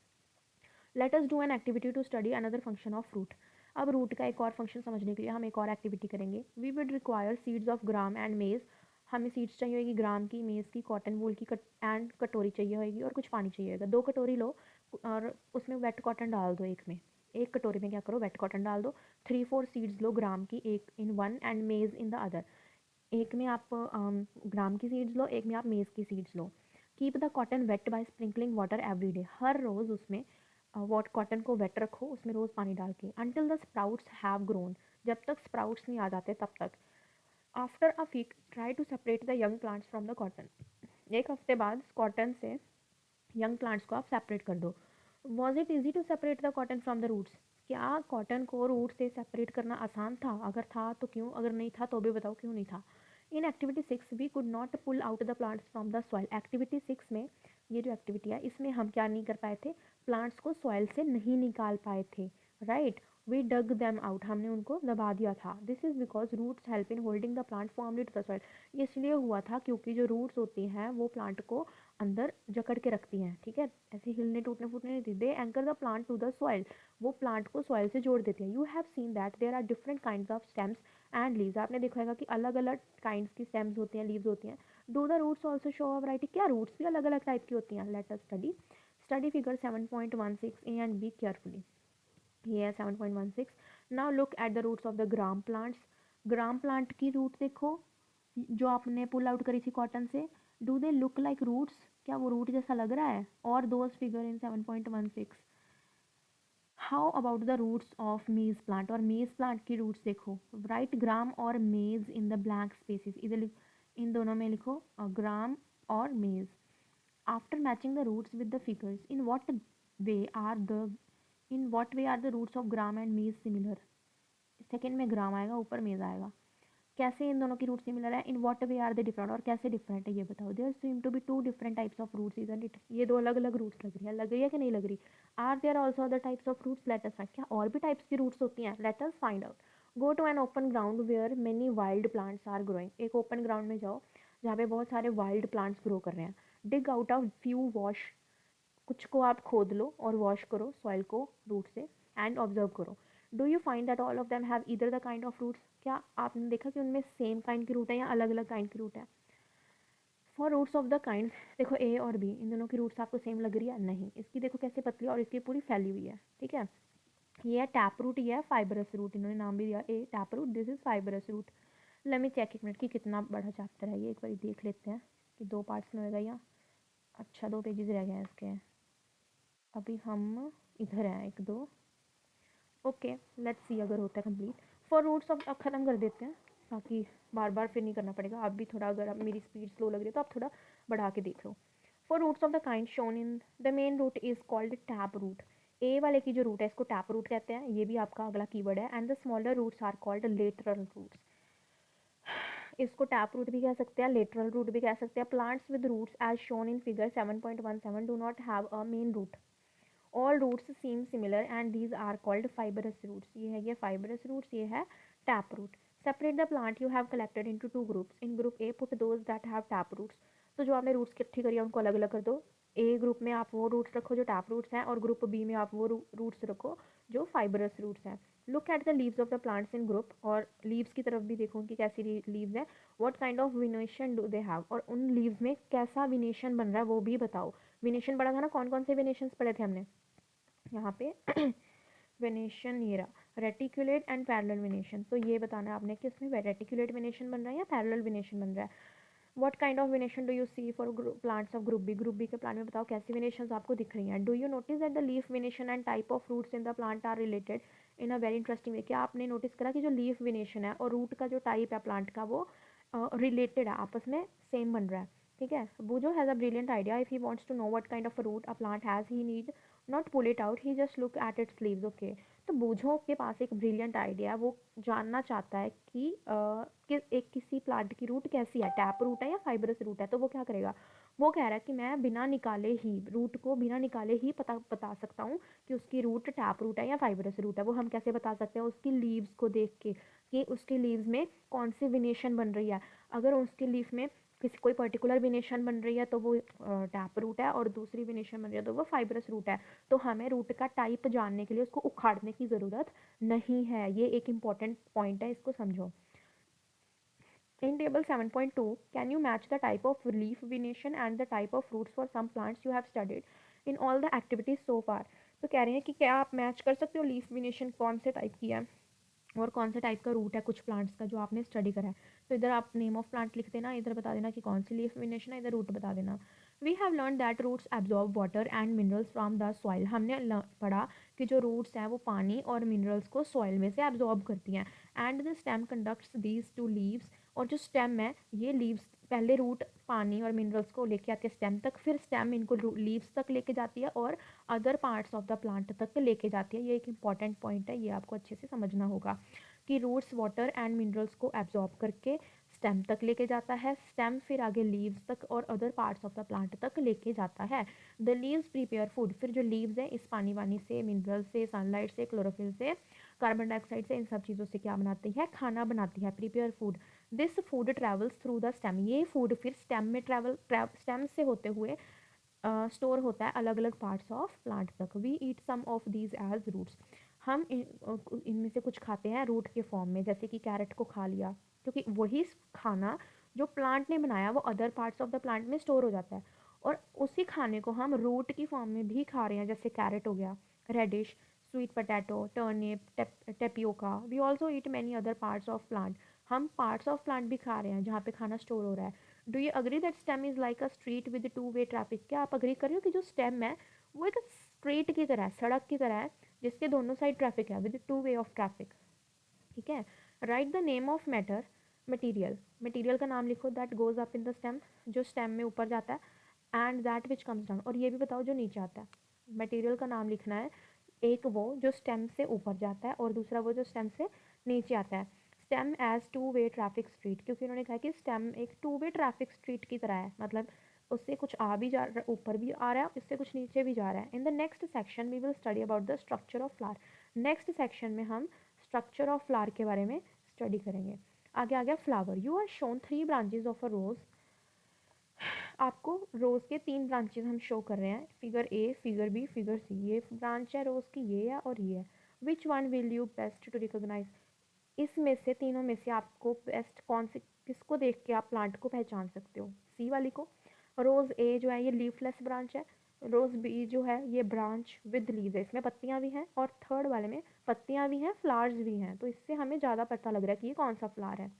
Let us do an activity to study another function of root. अब रूट का एक और फंक्शन समझने के लिए हम एक और एक्टिविटी करेंगे. We would require seeds of gram and maize. हमें सीड्स चाहिए होगी ग्राम की, मेज़ की, कॉटन वूल की एंड कटोरी चाहिए होगी और कुछ पानी चाहिए होगा. 2 कटोरी लो और उसमें वेट कॉटन डाल दो. एक कटोरी में क्या करो, वेट कॉटन डाल दो. 3-4 सीड्स लो ग्राम की, एक इन वन एंड मेज़ इन द अदर. एक में आप ग्राम की सीड्स लो, एक में आप मेज़ की सीड्स लो. Keep the cotton wet by sprinkling water every day. हर रोज़ उसमें वॉट कॉटन को वेट रखो उसमें रोज़ पानी डाल के. Until the sprouts have grown. जब तक स्प्राउट्स नहीं आ जाते तब तक. After a week try to separate the young plants from the cotton. एक हफ्ते बाद कॉटन से यंग प्लांट्स को आप सेपरेट कर दो. Was it easy to separate the cotton from the roots? क्या कॉटन को रूट से सेपरेट करना आसान था? अगर था तो क्यों? अगर नहीं था तो भी बताओ क्यों नहीं था. In activity 6 we could not pull out the plants from the soil. Activity 6 में ये जो एक्टिविटी है इसमें हम क्या नहीं कर पाए थे? प्लांट्स को सॉइल से नहीं निकाल पाए थे. Right. We dug them out. हमने उनको दबा दिया था. This is because roots help in holding the plant formally to the soil. ये इसलिए हुआ था क्योंकि जो रूट्स होती हैं वो प्लांट को अंदर जकड़ के रखती हैं, ठीक है, ऐसे हिलने टूटने फूटने नहीं देती। They anchor the plant to the soil, वो प्लांट को सॉइल से जोड़ देती है। You have seen that there are different kinds of stems and leaves, आपने देखा होगा कि अलग अलग काइंड्स की स्टेम्स होती हैं, लीव्स होती हैं। Do the roots also show a variety, क्या रूट्स भी अलग अलग टाइप की होती हैं? Let us study figure 7.16 A and B carefully. ये है 7.16। Now look at the roots of the gram plants, gram plant की रूट देखो जो आपने पुल आउट करी थी कॉटन से, do they look like roots, क्या वो रूट जैसा लग रहा है? और those figure in 7.16। How about the roots of maize plant, और मेज प्लांट की रूट्स देखो, राइट ग्राम और मेज इन द ब्लैंक स्पेसिस, इधर इन दोनों में लिखो ग्राम और maize. After matching the roots with the figures, way are the in what way are the roots of gram and maize similar, second में ग्राम आएगा, ऊपर मेज आएगा। कैसे इन दोनों की रूट सिमिलर है? In what way are they different, और कैसे डिफरेंट है ये बताओ। There seem to be two different types of roots, isn't it, ये दो अलग अलग रूट्स लग रही है कि नहीं लग रही? Are there also other types of roots, let us find, क्या और भी टाइप्स की रूट्स होती हैं? Let us find out. Go to an open ground where many wild plants are growing, एक ओपन ग्राउंड में जाओ जहाँ पे बहुत सारे वाइल्ड प्लांट्स ग्रो कर रहे हैं। Dig out of few wash, कुछ को आप खोद लो और वॉश करो सॉइल को रूट से, एंड ऑब्जर्व करो। Do you find that all of them have either the kind of roots, क्या आपने देखा कि उनमें सेम काइंड की रूट है या अलग अलग काइंड की रूट है? For roots of the kind, देखो ए और बी, इन दोनों की रूट्स आपको सेम लग रही है? नहीं, इसकी देखो कैसे पतली और इसकी पूरी फैली हुई है, ठीक है। ये है टैप रूट, ये है फाइबरस रूट, इन्होंने नाम भी दिया a tap root, this is fibrous root. Let me check एक मिनट कि कितना बड़ा चैप्टर है ये, एक बार देख लेते हैं कि 2 पार्ट्स में होएगा या, अच्छा 2 पेजेस रह गए हैं इसके, अभी हम इधर हैं 1 2, ओके लेट्स सी अगर होता है कंप्लीट। फॉर रूट्स ऑफ, अब ख़त्म कर देते हैं ताकि बार बार फिर नहीं करना पड़ेगा। आप भी थोड़ा, अगर आप मेरी स्पीड स्लो लग रही है तो आप थोड़ा बढ़ा के देख लो। For roots of the kind shown in the main root is called tap root, A वाले की जो रूट है इसको टैप रूट कहते हैं, ये भी आपका अगला कीवर्ड है। And the smaller roots are called lateral roots, इसको टैप रूट भी कह सकते हैं, लेटरल रूट भी कह सकते हैं। Plants with roots as shown in figure 7.17 do not have a main root, all roots seem similar and these are called fibrous roots, ये है ये fibrous roots, ये है tap root। separate the plant you have collected into 2 groups, in group A put those that have tap roots, तो जो आपने roots इकट्ठी करी है उनको अलग अलग कर दो। ए ग्रुप में आप वो रूट्स रखो जो टैप रूट्स हैं और ग्रुप बी में आप वो रूट्स रखो जो फाइबरस रूट्स हैं। Look at the leaves of the plants in group, और लीव्स की तरफ भी देखो कि कैसी लीव्स है। What kind of विनेशन do they have, और उन लीव्स में कैसा विनेशन बन रहा है वो भी बताओ। विनेशन पढ़ा था ना, कौन कौन से विनेशन पढ़े थे हमने यहाँ पे? वेनेशन, ये रहा रेटिकुलेट एंड पैरेलल वेनेशन, तो ये बताना है आपने कि इसमें रेटिकुलेट वेनेशन बन रहा है या पैरेलल वेनेशन बन रहा है। What kind of venation do you see for plants of group B के प्लांट में बताओ कैसी वेनेशन आपको दिख रही हैं। Do you notice that the leaf venation and type of fruits in the plant are related in a very interesting way, क्या आपने नोटिस करा कि जो लीफ वेनेशन है और रूट का जो टाइप है प्लांट का वो रिलेटेड है, आपस में सेम बन रहा है, ठीक है। Boojho has a brilliant idea, if he wants to know what kind of root a plant has he need not pull it out, he just look at its leaves, okay. तो बूझो के पास एक ब्रिलियंट आइडिया है, वो जानना चाहता है कि एक किसी प्लांट की रूट कैसी है, टैप रूट है या फाइबरस रूट है। तो वो क्या करेगा, वो कह रहा है कि मैं बिना निकाले ही रूट को बिना निकाले ही पता बता सकता हूँ कि उसकी रूट टैप रूट है या फाइबरस रूट है। वो हम कैसे बता सकते हैं? उसकी लीव्स को देख के कि उसके लीव्स में कौन सी विनेशन बन रही है। अगर उसके लीफ में किसी कोई पर्टिकुलर विनेशन बन रही है तो वो टैप रूट है, और दूसरी विनेशन बन रही है तो वो फाइबरस रूट है। तो हमें रूट का टाइप जानने के लिए उसको उखाड़ने की ज़रूरत नहीं है, ये एक इम्पॉर्टेंट पॉइंट है, इसको समझो। In table 7.2, can you match the type of leaf venation and the type of fruits for some plants you have studied in all the activities so far? तो कह रहे हैं कि क्या आप मैच कर सकते हो लीफ विनेशन कौन से टाइप की है और कौन से टाइप का रूट है कुछ प्लांट्स का जो आपने स्टडी करा है। तो इधर आप नेम ऑफ प्लांट लिख देना, इधर बता देना कि कौन सी लीफ विनेशन है, इधर रूट बता देना। We have learn that roots absorb water and minerals from the soil, हमने पढ़ा कि जो रूट्स हैं वो पानी और मिनरल्स को सॉइल में से एब्जॉर्ब करती हैं। And the stem conducts these two leaves, और जो स्टेम है ये लीव्स, पहले रूट पानी और मिनरल्स को लेके आती है स्टेम तक, फिर स्टेम इनको लीव्स तक लेके जाती है और other parts of the plant तक लेके जाती है। ये एक इंपॉर्टेंट पॉइंट है, ये आपको अच्छे से समझना होगा कि रूट्स वाटर एंड मिनरल्स को एब्जॉर्ब करके स्टेम तक लेके जाता है, स्टेम फिर आगे लीव्स तक और other parts of the plant तक लेके जाता है। द लीव्स प्रिपेयर फूड, फिर जो लीव्स है इस पानी वानी से, मिनरल से, सनलाइट से, क्लोरोफिल से, कार्बन डाइऑक्साइड से, इन सब चीज़ों से क्या बनाती है? खाना बनाती है, prepare food. This food travels through the stem, ये फूड फिर स्टेम में स्टेम से होते हुए स्टोर होता है अलग अलग पार्ट्स ऑफ प्लांट तक। We eat some of these as roots, हम इनमें से कुछ खाते हैं रूट के फॉर्म में, जैसे कि कैरेट को खा लिया, क्योंकि वही खाना जो प्लांट ने बनाया वो other parts of the plant में स्टोर हो जाता है, और उसी खाने को हम रूट की फॉर्म में भी खा रहे हैं, जैसे कैरेट हो गया, radish, sweet potato, turnip, tapioca. We also eat many other parts of plant, हम पार्ट्स ऑफ प्लांट भी खा रहे हैं जहाँ पे खाना स्टोर हो रहा है। Do you agree that stem is like a street with two way traffic, क्या आप अग्री कर रहे हो कि जो स्टेम है वो एक स्ट्रीट की तरह है, सड़क की तरह है, जिसके दोनों साइड ट्रैफिक है, with two way of traffic. ठीक है। Right the name of matter, material, material का नाम लिखो that goes up in the stem, जो स्टेम में ऊपर जाता है, and that which comes down, और ये भी बताओ जो नीचे आता है। मटीरियल का नाम लिखना है, एक वो जो स्टेम से ऊपर जाता है और दूसरा वो जो स्टेम से नीचे आता है। Stem as two way traffic street, क्योंकि उन्होंने कहा कि स्टेम एक टू वे ट्रैफिक स्ट्रीट की तरह है, मतलब उससे कुछ आ भी जा रहा, ऊपर भी आ रहा है, इससे कुछ नीचे भी जा रहा है। In the next section we will study about the structure of flower, next section में हम स्ट्रक्चर ऑफ फ्लावर के बारे में स्टडी करेंगे। आगे आ गया flower. You are shown 3 branches of a rose, आपको रोज़ के 3 ब्रांचेज हम शो कर रहे हैं, figure A, figure B, figure C. ये ब्रांच है रोज़ की, ये है और ये है। Which one will you best to recognise, इसमें से तीनों में से आपको बेस्ट कौन से, किसको देख के आप प्लांट को पहचान सकते हो? सी वाली को। रोज़ ए जो है ये लीफलेस ब्रांच है, रोज़ बी जो है ये ब्रांच विद लीव्स है, इसमें पत्तियाँ भी हैं, और थर्ड वाले में पत्तियाँ भी हैं, फ्लावर्स भी हैं, तो इससे हमें ज़्यादा पता लग रहा है कि ये कौन सा फ्लावर है।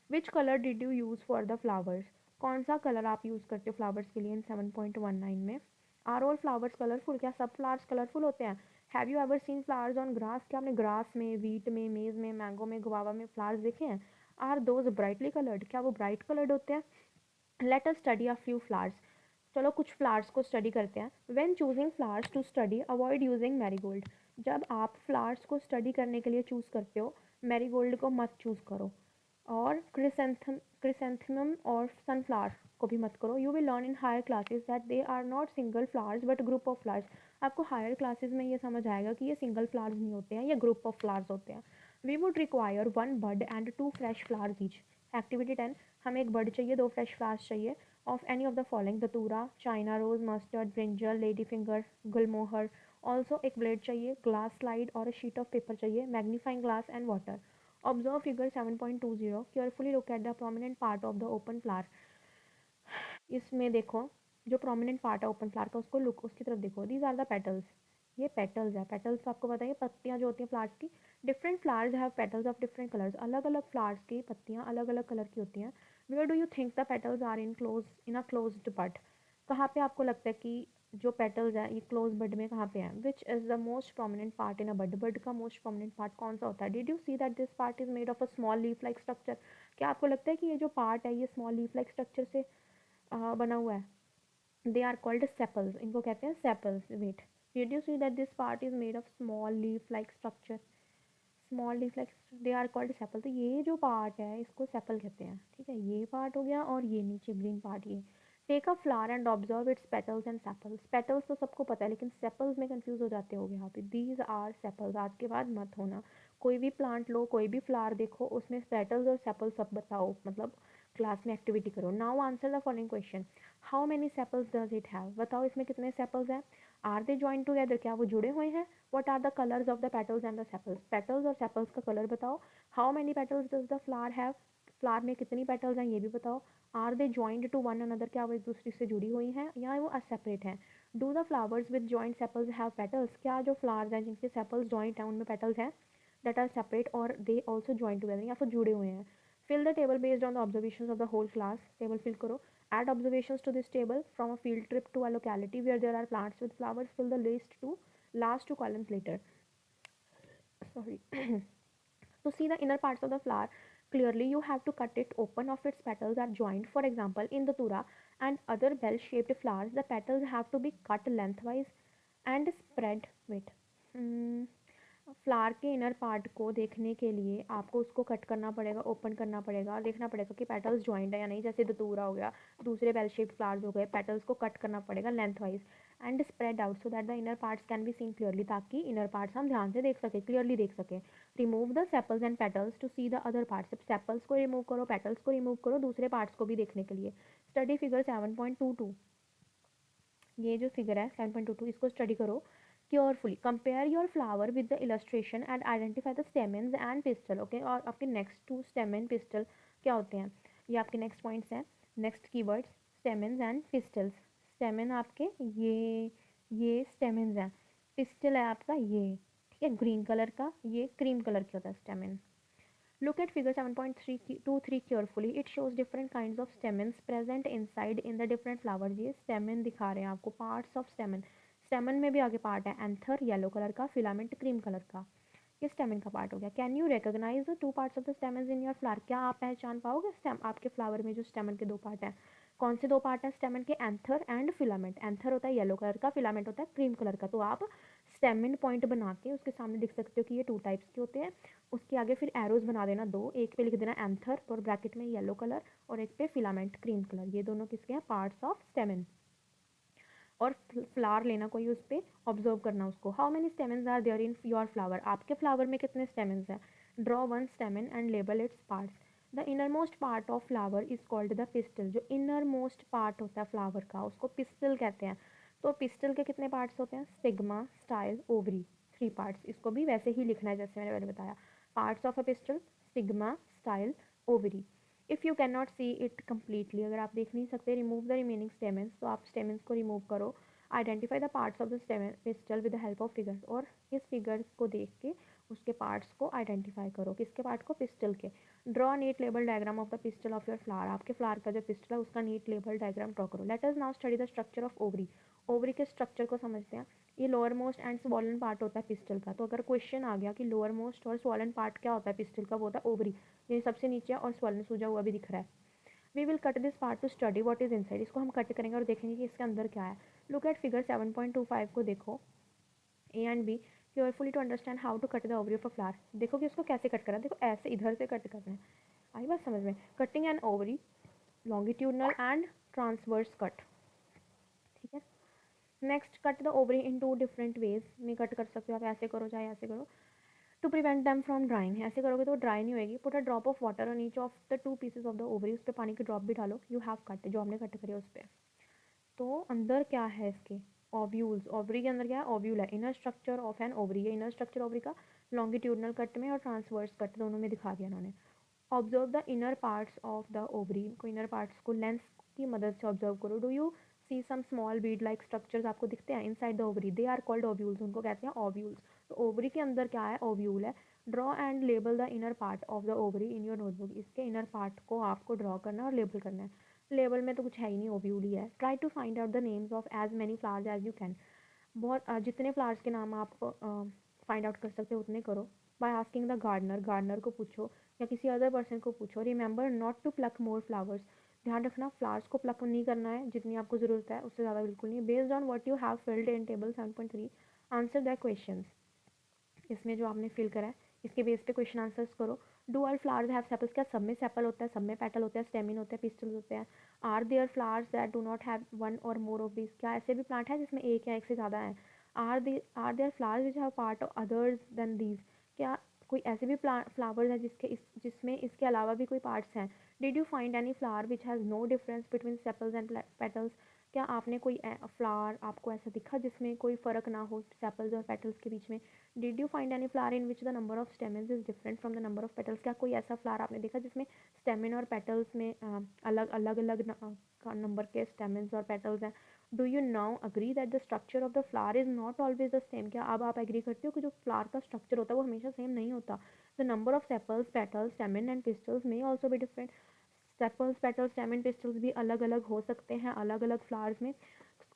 Which colour did you use for the flowers, कौन सा कलर आप यूज़ करते हो फ्लावर्स के लिए इन 7.19 में? आर ऑल फ्लावर्स कलरफुल, क्या सब फ्लावर्स कलरफुल होते हैं? Have you ever seen flowers on grass, क्या आपने ग्रास में, वीट में, मेज़ में, मैंगो में, गुआवा में फ्लावर्स देखे हैं? आर दोज ब्राइटली कलर्ड, क्या वो ब्राइट कलर्ड होते हैं? Let us study a few flowers, चलो कुछ फ्लावर्स को स्टडी करते हैं। When choosing flowers to study avoid using marigold, जब आप फ्लावर्स को स्टडी करने के लिए चूज़ करते हो मैरीगोल्ड को मत चूज़ करो, और क्रिसेंथेमम और सनफ्लावर को भी मत करो। You will learn in higher classes that they are not single flowers but group of flowers, आपको हायर क्लासेस में ये समझ आएगा कि ये सिंगल फ्लावर्स नहीं होते हैं, ये ग्रुप ऑफ फ्लावर्स होते हैं। We would require 1 bud and 2 fresh flowers each. Activity 10, हमें एक बड चाहिए, 2 फ्रेश फ्लावर्स चाहिए of any of the following, datura, China rose, mustard, brinjal, lady finger, gulmohar. Also एक ब्लेड चाहिए, ग्लास स्लाइड और sheet of paper चाहिए, magnifying glass and water. Observe figure 7.20, carefully look at the prominent part of the open flower, इसमें देखो जो prominent part है open flower का, उसको लुक, उसकी तरफ देखो। दीज आर द पेटल्स, ये पेटल्स है, पेटल्स तो आपको बताइए पत्तियाँ जो होती हैं फ्लावर्स की। Different flowers have petals of different colours, अलग अलग फ्लावर्स की पत्तियाँ अलग अलग कलर की होती हैं। Where do you think the petals are in a closed bud, कहाँ पे आपको लगता है कि जो पेटल्स हैं ये क्लोज बड में कहाँ पे हैं? Which is the most prominent part in a bud, bud का मोस्ट प्रोमिनेंट पार्ट कौन सा होता है? Did you see that this part is made of a small leaf like structure, क्या आपको लगता है कि ये जो पार्ट है ये स्मॉल लीफ लाइक स्ट्रक्चर से बना हुआ है? दे आर कॉल्ड सेपल्स, इनको कहते हैं sepals. Wait, did you see that this part is made of small leaf like structure, small leaf like, they are called sepal, तो ये जो पार्ट है इसको सेपल कहते हैं। ठीक है, ये पार्ट हो गया, और ये नीचे ग्रीन पार्ट ये। Take a flower and observe its petals and sepals, petals तो सबको पता है लेकिन सेपल्स में कंफ्यूज हो जाते होगे यहाँ पे। दीज आर सेपल्स, आज के बाद मत होना, कोई भी प्लांट लो, कोई भी फ्लावर देखो, उसमें पेटल्स और सेपल्स सब बताओ, मतलब क्लास में एक्टिविटी करो। Now answer the following question, how many sepals does it have, बताओ इसमें कितने सेपल्स हैं? आर दे जॉइंट टुगेदर, क्या वो जुड़े हुए हैं? What are the colors of the petals and the sepals, petals और sepals का कलर बताओ। How many petals does the flower have, flower में कितनी पेटल्स हैं ये भी बताओ। Are they joint to one another, क्या वो एक दूसरे से जुड़ी हुई हैं या वो असेपरेट हैं? Do the flowers with joint sepals have petals, क्या जो फ्लावर्स हैं जिनके सेपल्स जॉइंट हैं उनमें पेटल्स हैं? दैट आर सेपरेट और दे ऑल्सो जॉइंट टुगेदर, या फिर जुड़े हुए हैं? Fill the table based on the observations of the whole class, table fill करो। Add observations to this table from a field trip to a locality where there are plants with flowers. Fill the last two columns later. Sorry. To see the inner parts of the flower clearly, you have to cut it open of its petals are joined. For example, in the tura and other bell-shaped flowers, the petals have to be cut lengthwise and spread. Wait. Flower के inner part को देखने के लिए आपको उसको cut करना पड़ेगा, open करना पड़ेगा, देखना पड़ेगा कि पेटल्स जॉइंट है या नहीं, जैसे धतूरा हो गया, दूसरे बेल शेप्ड फ्लावर्स हो गए, पेटल्स को कट करना पड़ेगा lengthwise, and spread out so that the inner parts can be seen clearly, ताकि इनर पार्ट्स हम ध्यान से देख सकें, क्लियरली देख सकें। Remove the sepals and petals to see the other parts, अब सेपल्स को रिमूव करो, पेटल्स को रिमूव करो, दूसरे पार्ट्स को भी देखने के लिए। स्टडी फिगर 7.22, ये जो फिगर है 7.22, इसको स्टडी करो carefully. Compare your flower with the illustration and identify the stamens and pistol. Okay, और आपके नेक्स्ट टू स्टेमन पिस्टल क्या होते हैं, ये आपके नेक्स्ट पॉइंट्स हैं, next keywords, stamens and pistols. स्टेमन आपके ये स्टेमेंस हैं, पिस्टल है आपका ये, ठीक है, ग्रीन कलर का, ये क्रीम कलर का होता है स्टेमन। Look at figure 7.23 carefully. It shows different kinds of stamens present inside in the different flowers. ये stamen दिखा रहे हैं आपको, parts of stamen. stamen में भी आगे part है, anther येलो कलर का, filament क्रीम कलर का, ये स्टेमन का पार्ट हो गया। Can you recognise the two parts of the stamen in your flower, क्या आप पहचान पाओगे स्टेम आपके फ्लावर में जो स्टेमन के दो पार्ट हैं, कौन से दो पार्ट हैं स्टेमन के, एंथर एंड फिलामेंट। एंथर होता है येलो कलर का, फिलामेंट होता है क्रीम कलर का। तो आप स्टेमन पॉइंट बना के उसके सामने लिख सकते हो कि ये टू टाइप्स के होते हैं। उसके आगे फिर एरोज बना देना दो, एक पे लिख देना एंथर और ब्रैकेट में येलो कलर, और एक पे फिलामेंट क्रीम कलर। ये दोनों किसके हैं, पार्ट्स ऑफ स्टेमन। और फ्लावर लेना कोई, उस पर ऑब्जर्व करना उसको। How many stamens are there in your flower, आपके फ्लावर में कितने स्टेमन्स हैं। Draw one stamen and label its parts. The innermost part of flower is called the pistil, जो इनर मोस्ट पार्ट होता है flower का उसको pistol कहते हैं। तो पिस्टल के कितने पार्ट्स होते हैं, stigma, style, ovary, three parts. इसको भी वैसे ही लिखना है जैसे मैंने पहले बताया, parts of a pistol, stigma, style, ovary. If you can not see it completely, अगर आप देख नहीं सकते, रिमूव द रिमेनिंग स्टेमन्स, तो आप स्टेमन्स को रिमूव करो। Identify the parts of the pistol with the help of figures, और इस फिगर्स को देख के उसके पार्ट्स को आइडेंटिफाई करो, किसके पार्ट को, पिस्टल के। Draw NEET label diagram of the pistol of your flower, आपके फ्लावर का जो पिस्टल है उसका नीट लेबल डायग्राम ड्रॉ करो। Let us now study the structure of ovary, ovary के स्ट्रक्चर को समझते हैं। ये lower most and swollen part होता है पिस्टल का। तो अगर क्वेश्चन आ गया कि लोअर मोस्ट और स्वॉलन पार्ट क्या होता है पिस्टल का, वो होता है ओवरी, ये सबसे नीचे और स्वॉलन सूजा हुआ भी दिख रहा है। We will cut this part to study what is inside, इसको हम कट करेंगे और देखेंगे कि इसके अंदर क्या है। लुक एट फिगर 7.25 को देखो, A and B, carefully to understand how to cut the ovary of a flower. देखो कि उसको कैसे कट करना है, देखो ऐसे इधर से कट करना है, आई बात समझ में। Cutting an ovary, longitudinal and transverse cut, ठीक है। Next, cut the ovary in two different ways में कट कर सकते हो आप, ऐसे करो चाहे ऐसे करो। To prevent them from drying, ऐसे करोगे तो ड्राई नहीं होएगी। Put a drop of water on each of the two pieces of the ovary, उस पर पानी की ड्रॉप भी डालो। यू हैव कट, जो हमने कट करी है उस पर। तो अंदर क्या है इसके, ओव्यूल्स, ओवरी के अंदर क्या है, ओव्यूल है। Inner structure of an ovary, ये इनर स्ट्रक्चर ओवरी का लॉन्गिट्यूडनल कट में और ट्रांसवर्स कट दोनों में दिखा दिया उन्होंने। Observe the inner parts of the ovary, को इनर पार्ट्स को लेंस की मदद से ऑब्जर्व करो। Do you see some small bead like structures आपको दिखते हैं inside the ovary, they are called ovules, उनको कहते हैं ओव्यूल्स। तो ओवरी के अंदर क्या है, ओव्यूल है। Draw and label the inner part of the ovary in your notebook, इसके इनर पार्ट को आपको ड्रॉ करना है और लेबल करना है। लेबल में तो कुछ है ही नहीं, ओव्यूल ही है। Try to find out the names of as many flowers as you can, बहुत जितने फ्लावर्स के नाम आप फाइंड आउट कर सकते हो उतने करो। By asking the gardener, gardener को पूछो या किसी अदर पर्सन को पूछो। Remember not to pluck more flowers, ध्यान रखना फ्लावर्स को प्लक नहीं करना है, जितनी आपको ज़रूरत है उससे ज़्यादा बिल्कुल नहीं। Based on what you have filled in table 7.3 answer the questions, इसमें जो आपने फिल करा है इसके बेस पे क्वेश्चन आंसर्स करो। Do all flowers have sepals, क्या सब में सेपल होता है, सब में पेटल होते हैं, स्टेमिन होते हैं, पिस्टल्स होते हैं। Are there flowers that do not have one or more of this, क्या ऐसे भी प्लांट है जिसमें एक या एक से ज़्यादा है। Are there flowers which have part others than these, क्या कोई ऐसे भी फ्लावर्स है जिसमें इसके अलावा भी कोई पार्ट्स हैं। Did you find any flower which has no difference between sepals and petals, क्या आपने कोई फ्लावर आपको ऐसा दिखा जिसमें कोई फ़र्क ना हो सेपल्स और पेटल्स के बीच में। Did you find any flower in which the number of stamens is different from the number of petals, क्या कोई ऐसा फ्लावर आपने देखा जिसमें स्टेमिन और पेटल्स में अलग अलग अलग नंबर के स्टेमन्स और पेटल्स हैं। Do you now agree that the structure of the flower is not always the same, क्या अब आप एग्री करते हो कि जो फ्लावर का स्ट्रक्चर होता है वो हमेशा सेम नहीं होता। The number of sepals, petals, stamen and pistils may also भी different, sepals, petals, stamen, pistils भी अलग अलग हो सकते हैं अलग अलग फ्लावर्स में।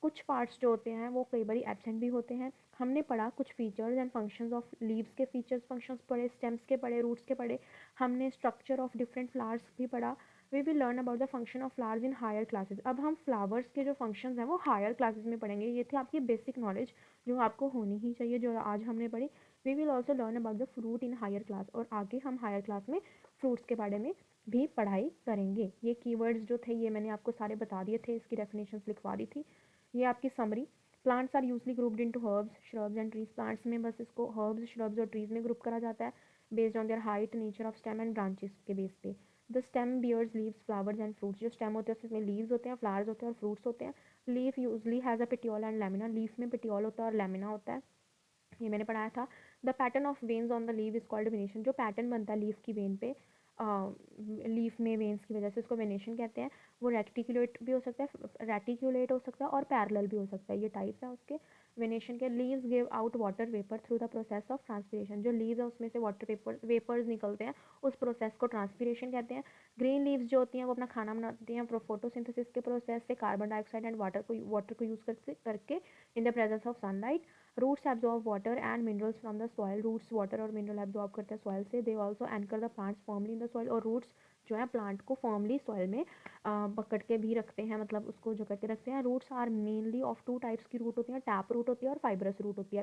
कुछ पार्ट्स जो होते हैं वो कई बार एब्सेंट भी होते हैं। हमने पढ़ा कुछ features and functions of leaves के फीचर्स फंक्शंस पढ़े, स्टेम्स के पढ़े, रूट्स के पढ़े, हमने स्ट्रक्चर ऑफ डिफरेंट फ्लावर्स भी पढ़ा। We will learn about the function of flowers in higher classes, अब हम फ्लावर्स के जो फंक्शंस हैं वो हायर क्लासेस में पढ़ेंगे। ये थी आपकी बेसिक नॉलेज जो आपको होनी ही चाहिए, जो आज हमने पढ़ी। We will also learn about the fruit in higher class, और आगे हम हायर क्लास में फ्रूट्स के बारे में भी पढ़ाई करेंगे। ये कीवर्ड्स जो थे ये मैंने आपको सारे बता दिए थे, इसकी डेफिनेशंस लिखवा दी थी। ये आपकी summary plants are usually grouped into herbs, shrubs and trees. Plants में बस इसको हर्ब्स, श्रब्स और ट्रीज में ग्रुप करा जाता है based on their height, nature of stem and branches के बेस पे। The stem bears leaves, flowers and fruits. जो स्टेम होते हैं उसमें लीव्स होते हैं, फ्लावर्स होते हैं और फ्रूट्स होते हैं। Leaf usually has a petiole and lamina. Leaf में पेटियोल होता है और लैमिना होता है, ये मैंने पढ़ाया था। The pattern of veins on the leave is called venation. जो पैटर्न बनता है लीफ की वेन पे, लीफ में वेन्स की वजह से उसको वेनेशन कहते हैं। वो रेक्टिकुलेट भी हो सकता है, रेटिकुलेट हो सकता है और पैरेलल भी हो सकता है, ये टाइप्स है उसके वेनेशन के। Leaves give out water vapour through the process of transpiration. जो लीव्स है उसमें से वाटर वेपर वेपर्स निकलते हैं, उस प्रोसेस को ट्रांसपीरेशन कहते हैं। ग्रीन लीव्स जो होती हैं वो अपना खाना बनाती हैं फोटोसिंथेसिस के प्रोसेस से, कार्बन डाइऑक्साइड एंड वाटर को यूज़ करके in the presence of sunlight. Roots absorb water and minerals from the soil. Roots water और मिनरल एब्जॉर्ब करते हैं सॉइल से। They also anchor the plants firmly in the soil. और roots जो है plant को फर्मली सॉइल में पकड़ के भी रखते हैं, मतलब उसको जो करके रखते हैं। Roots are mainly of two types की रूट होती हैं, टैप रूट होती है और फाइब्रस रूट होती है।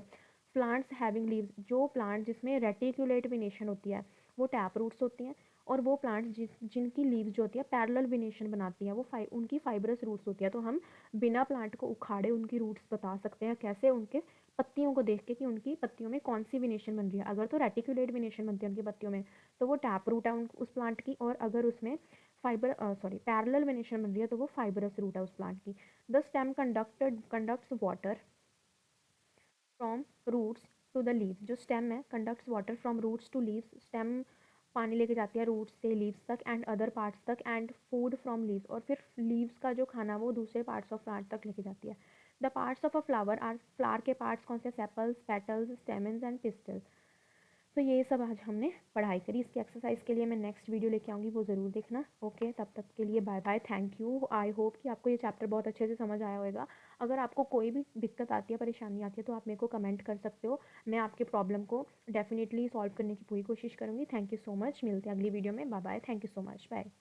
प्लांट्स हैविंग लीव्स, जो प्लांट जिसमें रेटिकुलेट वेनेशन होती है वो टैप रूट्स होती हैं। और वो प्लांट्स जिनकी लीव्स जो होती है पैरेलल वेनेशन बनाती हैं वो उनकी फाइब्रस रूट्स होती है। तो हम बिना प्लांट को उखाड़े उनकी रूट्स बता सकते हैं कैसे, उनके पत्तियों को देख के कि उनकी पत्तियों में कौन सी वेनेशन बन रही है। अगर तो रेटिकुलेट वेनेशन बनती है उनकी पत्तियों में तो वो टैप रूट है उस प्लांट की, और अगर उसमें पैरेलल वेनेशन बन रही है तो वो फाइबरस रूट है उस प्लांट की। The stem conducts water from roots to the leaves. जो स्टेम है conducts water from roots to leaves. Stem पानी लेके जाती है रूट्स से लीव्स तक एंड अदर पार्ट्स तक, एंड फूड फ्रॉम लीव्स। और फिर लीव्स का जो खाना वो दूसरे पार्ट्स ऑफ प्लांट तक लेके जाती है। The parts of a flower are, flower के पार्ट्स कौन से, sepals, petals, stamens and pistils. तो ये सब आज हमने पढ़ाई करी। इसकी एक्सरसाइज के लिए मैं नेक्स्ट वीडियो लेके आऊँगी, वो ज़रूर देखना। ओके, तब तक के लिए bye bye, thank you. I hope कि आपको ये चैप्टर बहुत अच्छे से समझ आया होगा। अगर आपको कोई भी दिक्कत आती है, परेशानी आती है तो आप मेरे को कमेंट कर सकते हो। मैं आपके प्रॉब्लम को डेफिनेटली सॉल्व करने की पूरी कोशिश करूँगी। थैंक यू सो मच, मिलते हैं अगली वीडियो में। Bye bye, thank you so much, bye.